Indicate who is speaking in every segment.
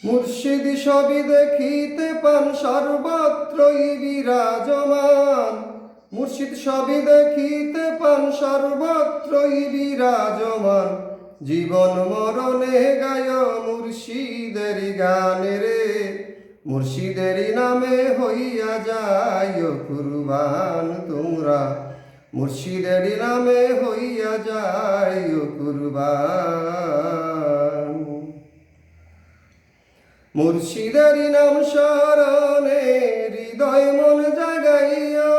Speaker 1: মুর্শিদ সবই দেখিতে পান সর্বত্রই বিরাজমান। মুর্শিদ সবই দেখিতে পান সর্বত্রই বিরাজমান। জীবন মরণে গায় মুর্শিদের গানে রে, মুর্শিদেরই নামে হইয়া যায় কুরবান তোমরা, মুর্শিদেরই নামে হইয়া যায় কুরবান। মুর্শিদেরই নাম স্মরণে হৃদয় মন জাগাইয়া,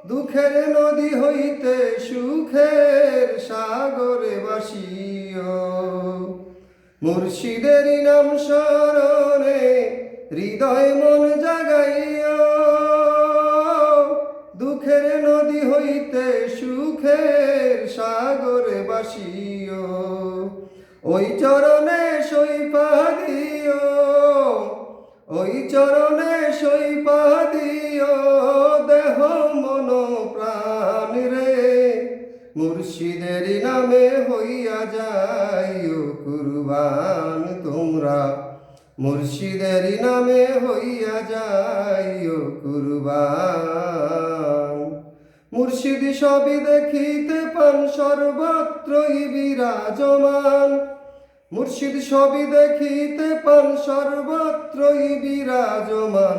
Speaker 1: দুঃখের নদী হইতে সুখের সাগরে ভাসিও। মুর্শিদেরই নাম স্মরণে হৃদয় মন জাগাইয়া, দুঃখের নদী হইতে সুখের সাগরে ভাসিও। ওই চরণে সইপা দিও, ওই চরণে সইপা দিও দেহ মন প্রাণ রে, মুর্শিদেরই নামে হইয়া যাইও কুরবান তোমরা, মুর্শিদেরই নামে হইয়া যাইও কুরবান। মুর্শিদ সবই দেখিতে পান সর্বত্রই বিরাজমান। মুর্শিদ সবই দেখিতে পান সর্বত্রই বিরাজমান।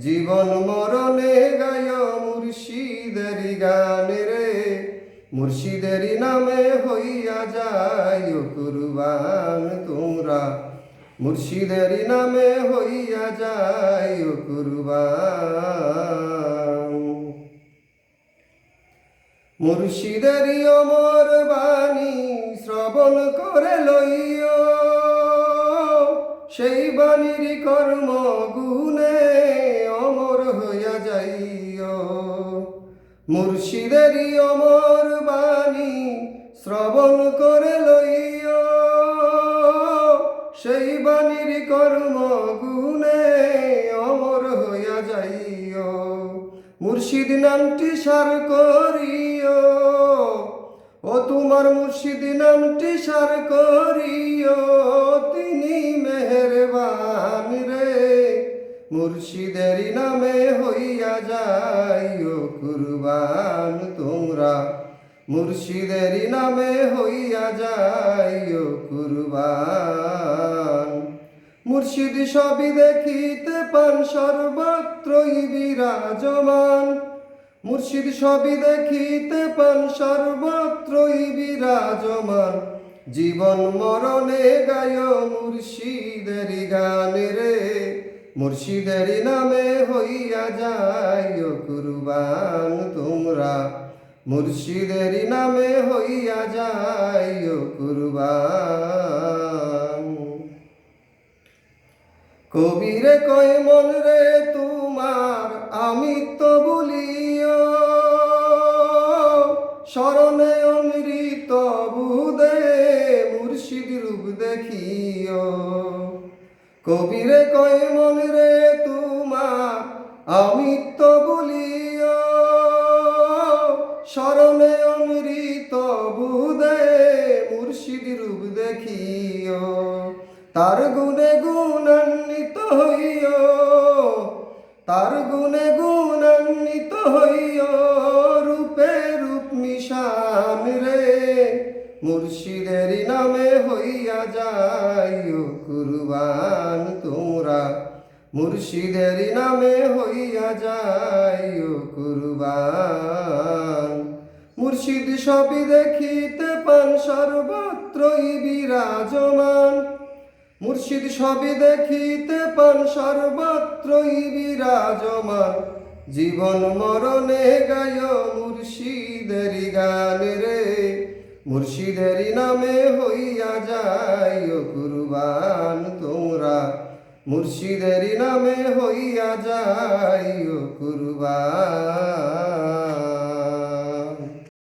Speaker 1: জীবন মরণে গায় মুর্শিদেরই গানে রে, মুর্শিদেরই নামে হইয়া যায় কুরবান তোমরা, মুর্শিদেরই নামে হইয়া যায় কুরবান। মুর্শিদেরই অমর বাণী শ্রবণ করে লইও, সেই বাণীর কর্ম গুণে অমর হইয়া যাইও। মুর্শিদেরই অমর বাণী শ্রবণ করে লইও, সেই বাণীর কর্ম গুণে অমর হইয়া যাইও। মুর্শিদ নামটি সার করিও, ও তোমার মুর্শিদ নামটি সার করিও, তিনি মেহেরবান রে, মুর্শিদেরই নামে হইয়া যাইও কুরবান তোমরা, মুর্শিদেরই নামে হইয়া যাইও কুরবান। মুর্শিদ সবই দেখিতে পান সর্বত্রই বিরাজমান। মুর্শিদ সবই দেখিতে পান সর্বত্রই বিরাজমান। জীবন মরণে গায় মুর্শিদেরই গানে রে, মুর্শিদেরই নামে হইয়া যায় কুরবান তোমরা, মুর্শিদেরই নামে হইয়া যায় কুরবান। কবিরে কয় মন রে তোমার আমিত্ব বলিও, স্মরণে অমৃত বুদে মুর্শিদ রূপ দেখিও। কবিরে কয় মন রে তোমার আমিত্ব বলিও, স্মরণে অমৃত বুদে মুর্শিদ রূপ দেখিও। তার গুণে গুণান্বিত হইও, তার গুণে গুণান্বিত হইও, রূপে রূপ মিশান রে, মুর্শিদেরই নামে হইয়া যাইও কুরবান তোমরা, মুর্শিদেরই নামে হইয়া যাইও কুরবান। মুর্শিদ সবই দেখিতে পান সর্বত্রই বিরাজমান। মুর্শিদ সবই দেখিতে পান সর্বত্রই বিরাজমান। জীবন মরণে গায় মুর্শিদেরই গানে রে, মুর্শিদেরই নামে হইয়া যায় কুরবান তোমরা, মুর্শিদেরই নামে হইয়া যায় কুরবান।